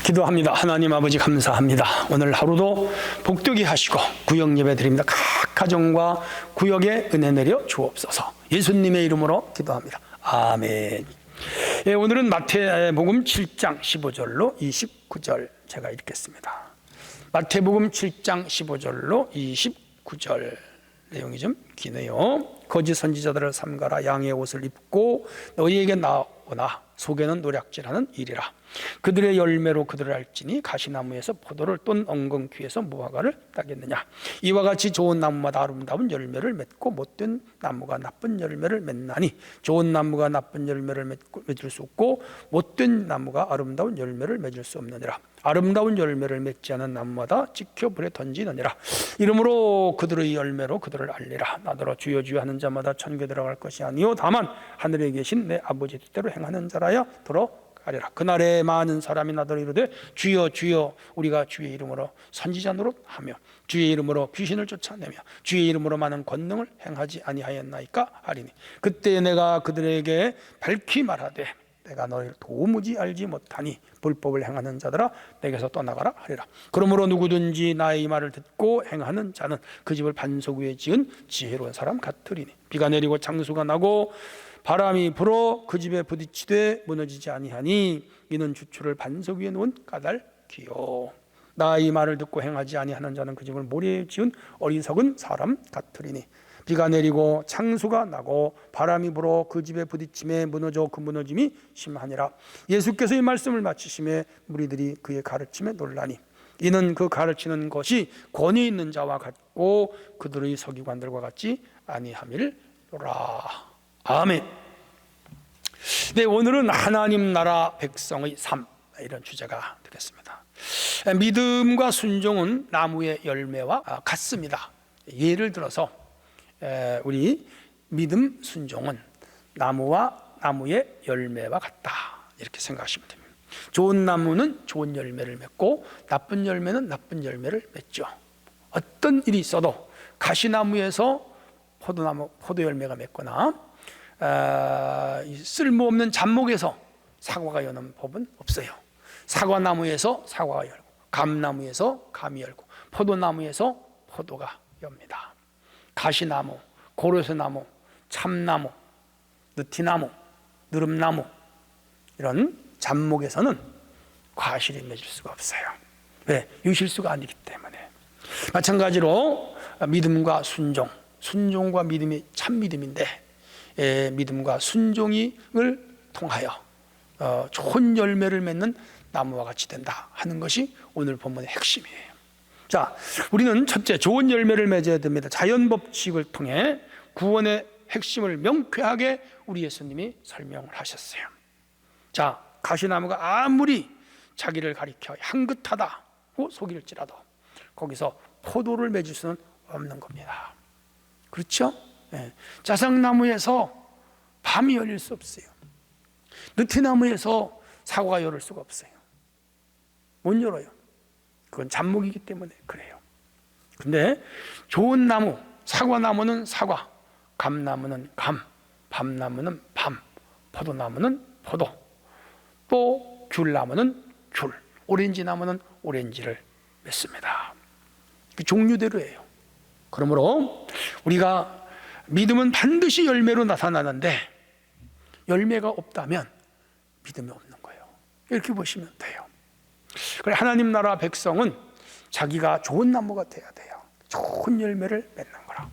기도합니다. 하나님 아버지 감사합니다. 오늘 하루도 복되게 하시고 구역 예배 드립니다. 각 가정과 구역에 은혜 내려 주옵소서. 예수님의 이름으로 기도합니다. 아멘. 예, 오늘은 마태복음 7장 15절로 29절 제가 읽겠습니다. 마태복음 7장 15절로 29절 내용이 좀 기네요. 거짓 선지자들을 삼가라. 양의 옷을 입고 너희에게 나오나 속에는 노략질하는 일이라. 그들의 열매로 그들을 알지니 가시나무에서 포도를 똔 엉겅퀴에서 무화과를 따겠느냐. 이와 같이 좋은 나무마다 아름다운 열매를 맺고 못된 나무가 나쁜 열매를 맺나니 좋은 나무가 나쁜 열매를 맺을 수 없고 못된 나무가 아름다운 열매를 맺을 수 없느니라. 아름다운 열매를 맺지 않은 나무마다 찍혀 불에 던지느니라. 이러므로 그들의 열매로 그들을 알리라. 나더러 주여 주여 하는 자마다 천국에 들어갈 것이 아니요 다만 하늘에 계신 내 아버지 뜻대로 행하는 자라야 들어가리라. 그날에 많은 사람이 나더러 이르되 주여 주여 우리가 주의 이름으로 선지자 노릇하며 주의 이름으로 귀신을 쫓아내며 주의 이름으로 많은 권능을 행하지 아니하였나이까 하리니 그때 내가 그들에게 밝히 말하되 내가 너희를 도무지 알지 못하니 불법을 행하는 자들아 내게서 떠나가라 하리라. 그러므로 누구든지 나의 이 말을 듣고 행하는 자는 그 집을 반석 위에 지은 지혜로운 사람 같으리니 비가 내리고 창수가 나고 바람이 불어 그 집에 부딪히되 무너지지 아니하니 이는 주추를 반석 위에 놓은 까닭이요. 나의 이 말을 듣고 행하지 아니하는 자는 그 집을 모래에 지은 어리석은 사람 같으리니 비가 내리고 창수가 나고 바람이 불어 그 집에 부딪힘에 무너져 그 무너짐이 심하니라. 예수께서 이 말씀을 마치심에 무리들이 그의 가르침에 놀라니 이는 그 가르치는 것이 권위 있는 자와 같고 그들의 서기관들과 같지 아니함이로라. 아멘. 네, 오늘은 하나님 나라 백성의 삶, 이런 주제가 되겠습니다. 믿음과 순종은 나무의 열매와 같습니다. 예를 들어서 우리 믿음 순종은 나무와 나무의 열매와 같다, 이렇게 생각하시면 됩니다. 좋은 나무는 좋은 열매를 맺고 나쁜 열매는 나쁜 열매를 맺죠. 어떤 일이 있어도 가시나무에서 포도 열매가 맺거나 쓸모없는 잡목에서 사과가 여는 법은 없어요. 사과나무에서 사과가 열고 감나무에서 감이 열고 포도나무에서 포도가 엽니다. 가시나무, 고로쇠나무, 참나무, 느티나무, 느릅나무 이런 잡목에서는 과실이 맺을 수가 없어요. 왜? 유실수가 아니기 때문에. 마찬가지로 믿음과 순종, 순종과 믿음이 참 믿음인데 믿음과 순종을 통하여 좋은 열매를 맺는 나무와 같이 된다 하는 것이 오늘 본문의 핵심이에요. 자, 우리는 첫째, 좋은 열매를 맺어야 됩니다. 자연 법칙을 통해 구원의 핵심을 명쾌하게 우리 예수님이 설명을 하셨어요. 자, 가시나무가 아무리 자기를 가리켜 향긋하다고 속일지라도 거기서 포도를 맺을 수는 없는 겁니다. 그렇죠? 네. 자작나무에서 밤이 열릴 수 없어요. 느티나무에서 사과가 열릴 수가 없어요. 못 열어요. 그건 잡목이기 때문에 그래요. 근데 좋은 나무, 사과나무는 사과, 감나무는 감, 밤나무는 밤, 포도나무는 포도, 또 귤나무는 귤, 오렌지나무는 오렌지를 맺습니다. 그 종류대로예요. 그러므로 우리가 믿음은 반드시 열매로 나타나는데 열매가 없다면 믿음이 없는 거예요. 이렇게 보시면 돼요. 그래, 하나님 나라 백성은 자기가 좋은 나무가 돼야 돼요. 좋은 열매를 맺는 거라.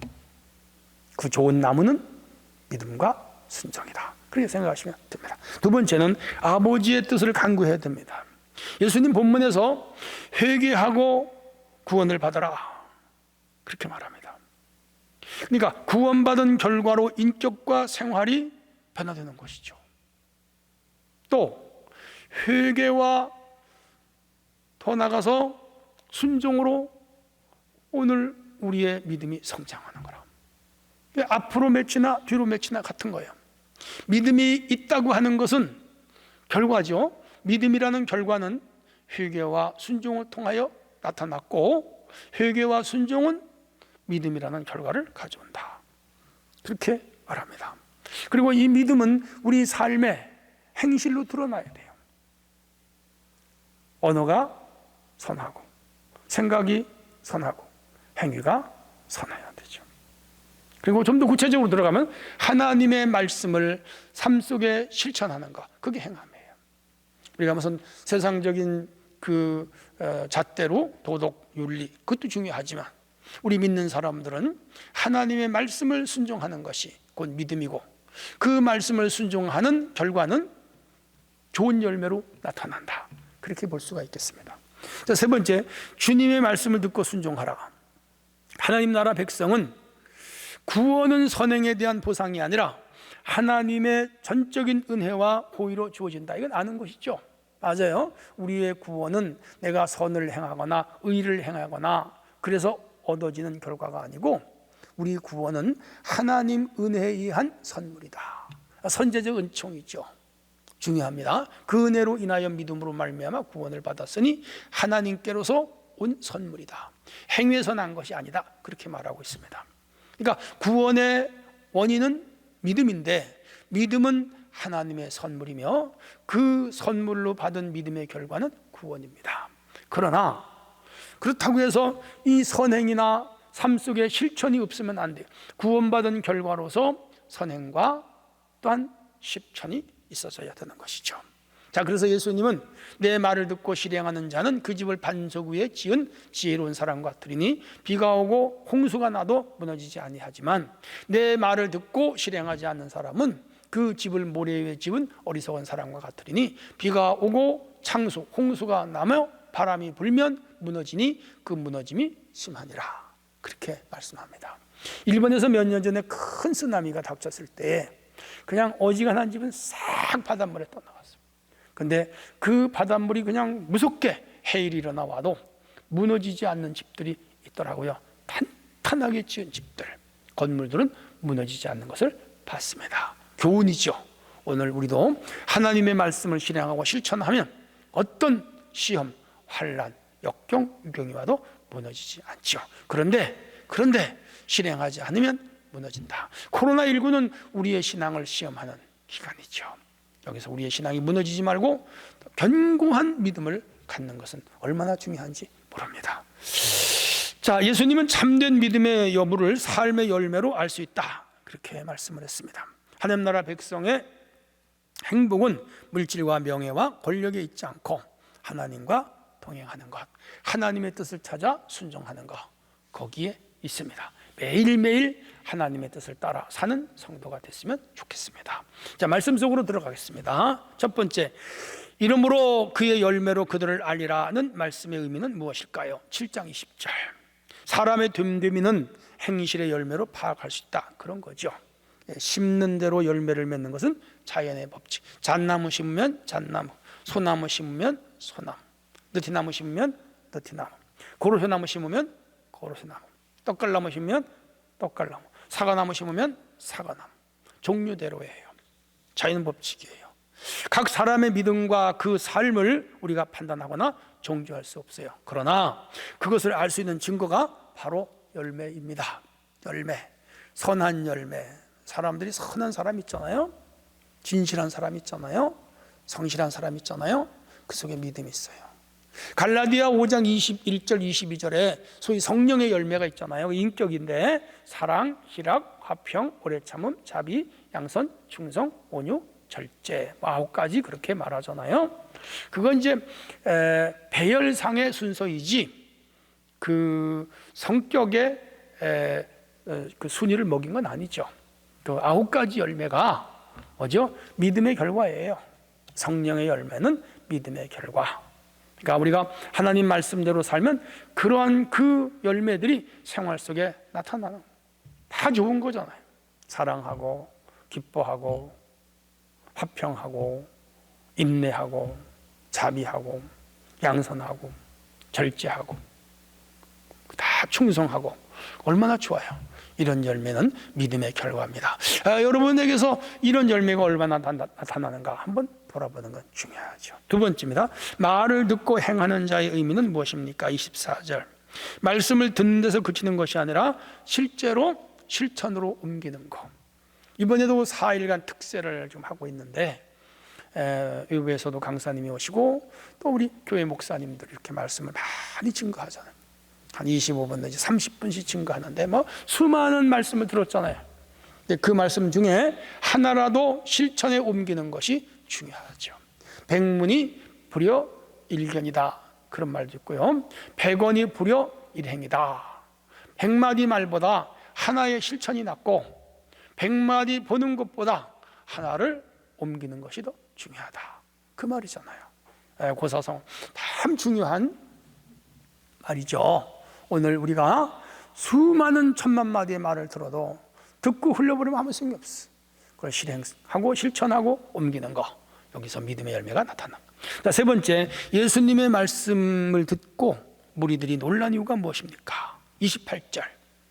그 좋은 나무는 믿음과 순종이다, 그렇게 생각하시면 됩니다. 두 번째는 아버지의 뜻을 간구해야 됩니다. 예수님 본문에서 회개하고 구원을 받아라, 그렇게 말합니다. 그러니까 구원받은 결과로 인격과 생활이 변화되는 것이죠. 또 회개와 더 나가서 순종으로 오늘 우리의 믿음이 성장하는 거라. 앞으로 맺히나 뒤로 맺히나 같은 거예요. 믿음이 있다고 하는 것은 결과죠. 믿음이라는 결과는 회개와 순종을 통하여 나타났고 회개와 순종은 믿음이라는 결과를 가져온다, 그렇게 말합니다. 그리고 이 믿음은 우리 삶의 행실로 드러나야 돼요. 언어가 선하고 생각이 선하고 행위가 선해야 되죠. 그리고 좀 더 구체적으로 들어가면 하나님의 말씀을 삶 속에 실천하는 것, 그게 행함이에요. 우리가 무슨 세상적인 그 잣대로 도덕, 윤리, 그것도 중요하지만 우리 믿는 사람들은 하나님의 말씀을 순종하는 것이 곧 믿음이고, 그 말씀을 순종하는 결과는 좋은 열매로 나타난다, 그렇게 볼 수가 있겠습니다. 자, 세 번째, 주님의 말씀을 듣고 순종하라. 하나님 나라 백성은 구원은 선행에 대한 보상이 아니라 하나님의 전적인 은혜와 호의로 주어진다, 이건 아는 것이죠. 맞아요. 우리의 구원은 내가 선을 행하거나 의를 행하거나 그래서 얻어지는 결과가 아니고, 우리 구원은 하나님 은혜에 의한 선물이다. 선제적 은총이죠. 중요합니다. 그 은혜로 인하여 믿음으로 말미암아 구원을 받았으니 하나님께로서 온 선물이다. 행위에서 난 것이 아니다, 그렇게 말하고 있습니다. 그러니까 구원의 원인은 믿음인데, 믿음은 하나님의 선물이며 그 선물로 받은 믿음의 결과는 구원입니다. 그러나 그렇다고 해서 이 선행이나 삶 속에 실천이 없으면 안 돼요. 구원받은 결과로서 선행과 또한 실천이 있어서야 되는 것이죠. 자, 그래서 예수님은 내 말을 듣고 실행하는 자는 그 집을 반석 위에 지은 지혜로운 사람 같으리니 비가 오고 홍수가 나도 무너지지 아니하지만, 내 말을 듣고 실행하지 않는 사람은 그 집을 모래 위에 지은 어리석은 사람과 같으리니 비가 오고 창수, 홍수가 나며 바람이 불면 무너지니 그 무너짐이 심하니라, 그렇게 말씀합니다. 일본에서 몇 년 전에 큰 쓰나미가 닥쳤을 때 그냥 어지간한 집은 싹 바닷물에 떠나갔어요. 근데 그 바닷물이 그냥 무섭게 해일이 일어나 와도 무너지지 않는 집들이 있더라고요. 탄탄하게 지은 집들, 건물들은 무너지지 않는 것을 봤습니다. 교훈이죠. 오늘 우리도 하나님의 말씀을 실행하고 실천하면 어떤 시험, 환난, 역경, 유경이 와도 무너지지 않죠. 그런데 실행하지 않으면 무너진다. 코로나19는 우리의 신앙을 시험하는 기간이죠. 여기서 우리의 신앙이 무너지지 말고 견고한 믿음을 갖는 것은 얼마나 중요한지 모릅니다. 자, 예수님은 참된 믿음의 여부를 삶의 열매로 알 수 있다, 그렇게 말씀을 했습니다. 하나님 나라 백성의 행복은 물질과 명예와 권력에 있지 않고 하나님과 동행하는 것, 하나님의 뜻을 찾아 순종하는 것, 거기에 있습니다. 매일매일 하나님의 뜻을 따라 사는 성도가 됐으면 좋겠습니다. 자, 말씀 속으로 들어가겠습니다. 첫 번째, 이러므로 그의 열매로 그들을 알리라는 말씀의 의미는 무엇일까요? 7장 20절. 사람의 됨됨이는 행실의 열매로 파악할 수 있다, 그런 거죠. 심는 대로 열매를 맺는 것은 자연의 법칙. 잣나무 심으면 잣나무, 소나무 심으면 소나무, 느티나무 심으면 느티나무, 고로쇠나무 심으면 고로쇠나무, 떡갈나무 심으면 떡갈나무, 사과나무 심으면 사과나무. 종류대로예요. 자연 법칙이에요. 각 사람의 믿음과 그 삶을 우리가 판단하거나 종교할 수 없어요. 그러나 그것을 알 수 있는 증거가 바로 열매입니다. 열매, 선한 열매. 사람들이 선한 사람 있잖아요. 진실한 사람 있잖아요. 성실한 사람 있잖아요. 그 속에 믿음이 있어요. 갈라디아 5장 21절 22절에 소위 성령의 열매가 있잖아요. 인격인데 사랑, 희락, 화평, 오래 참음, 자비, 양선, 충성, 온유, 절제, 9가지 그렇게 말하잖아요. 그건 이제 배열상의 순서이지 그 성격의 그 순위를 먹인 건 아니죠. 그 9가지 열매가 뭐죠? 믿음의 결과예요. 성령의 열매는 믿음의 결과. 그러니까 우리가 하나님 말씀대로 살면 그러한 그 열매들이 생활 속에 나타나는, 다 좋은 거잖아요. 사랑하고 기뻐하고 화평하고 인내하고 자비하고 양선하고 절제하고 다 충성하고, 얼마나 좋아요. 이런 열매는 믿음의 결과입니다. 여러분에게서 이런 열매가 얼마나 나타나는가 한번 돌아보는 건 중요하죠. 두 번째입니다. 말을 듣고 행하는 자의 의미는 무엇입니까? 24절. 말씀을 듣는 데서 그치는 것이 아니라 실제로 실천으로 옮기는 것. 이번에도 4일간 특세를 좀 하고 있는데 외부에서도 강사님이 오시고 또 우리 교회 목사님들 이렇게 말씀을 많이 증거하잖아요. 한 25분 내지 30분씩 증거하는데 뭐 수많은 말씀을 들었잖아요. 근데 그 말씀 중에 하나라도 실천에 옮기는 것이 중요하죠. 백문이 불여 일견이다, 그런 말도 있고요. 백원이 불여 일행이다. 100마디 말보다 하나의 실천이 낫고 100마디 보는 것보다 하나를 옮기는 것이 더 중요하다, 그 말이잖아요. 고사성 참 중요한 말이죠. 오늘 우리가 수많은 천만 마디의 말을 들어도 듣고 흘려버리면 아무 소용이 없어. 그걸 실행하고 실천하고 옮기는 거, 여기서 믿음의 열매가 나타납니다. 자, 세 번째, 예수님의 말씀을 듣고 무리들이 놀란 이유가 무엇입니까? 28절.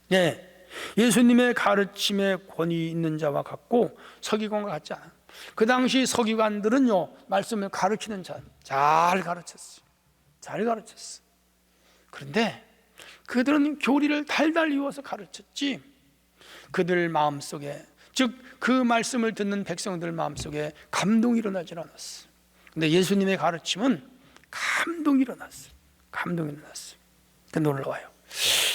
네, 예수님의 가르침에 권위 있는 자와 같고 서기관과 같지 않아요. 그 당시 서기관들은요, 말씀을 가르치는 자, 잘 가르쳤어요. 잘 가르쳤어. 그런데 그들은 교리를 달달 이어서 가르쳤지, 그들 마음속에, 즉 그 말씀을 듣는 백성들 마음속에 감동이 일어나질 않았어. 근데 예수님의 가르침은 감동이 일어났어요. 감동이 일어났어요. 그 놀라워요.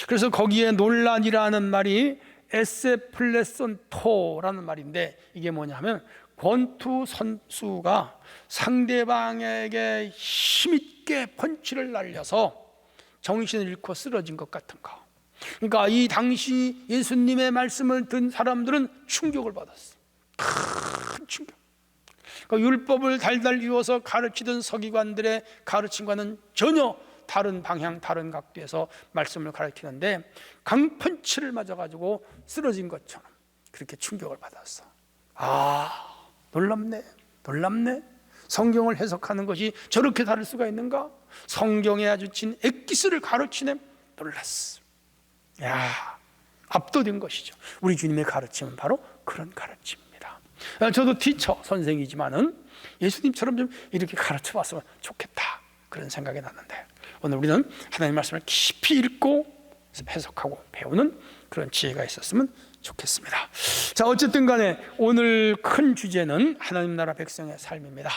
그래서 거기에 논란이라는 말이 에세플레손토라는 말인데, 이게 뭐냐면 권투 선수가 상대방에게 힘있게 펀치를 날려서 정신을 잃고 쓰러진 것 같은 거. 그러니까 이 당시 예수님의 말씀을 듣는 사람들은 충격을 받았어. 큰 충격. 그러니까 율법을 달달 이어서 가르치던 서기관들의 가르침과는 전혀 다른 방향, 다른 각도에서 말씀을 가르치는데 강펀치를 맞아가지고 쓰러진 것처럼 그렇게 충격을 받았어. 아, 놀랍네, 놀랍네. 성경을 해석하는 것이 저렇게 다를 수가 있는가? 성경에 아주 진 엑기스를 가르치네. 놀랐어. 야, 압도된 것이죠. 우리 주님의 가르침은 바로 그런 가르침입니다. 저도 티처 선생이지만은 예수님처럼 좀 이렇게 가르쳐 봤으면 좋겠다, 그런 생각이 났는데, 오늘 우리는 하나님의 말씀을 깊이 읽고 해석하고 배우는 그런 지혜가 있었으면 좋겠습니다. 자, 어쨌든 간에 오늘 큰 주제는 하나님 나라 백성의 삶입니다.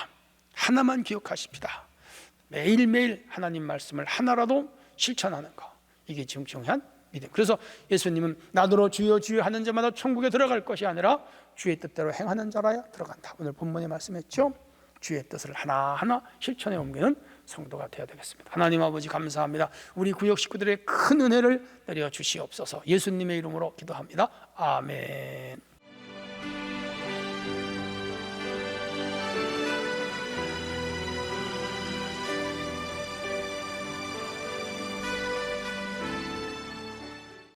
하나만 기억하십시다. 매일매일 하나님 말씀을 하나라도 실천하는 거, 이게 지금 중요한 믿음. 그래서 예수님은 나더러 주여 주여 하는 자마다 천국에 들어갈 것이 아니라 주의 뜻대로 행하는 자라야 들어간다. 오늘 본문에 말씀했죠. 주의 뜻을 하나하나 실천에 옮기는 성도가 되어야 되겠습니다. 하나님 아버지 감사합니다. 우리 구역 식구들의 큰 은혜를 내려 주시옵소서. 예수님의 이름으로 기도합니다. 아멘.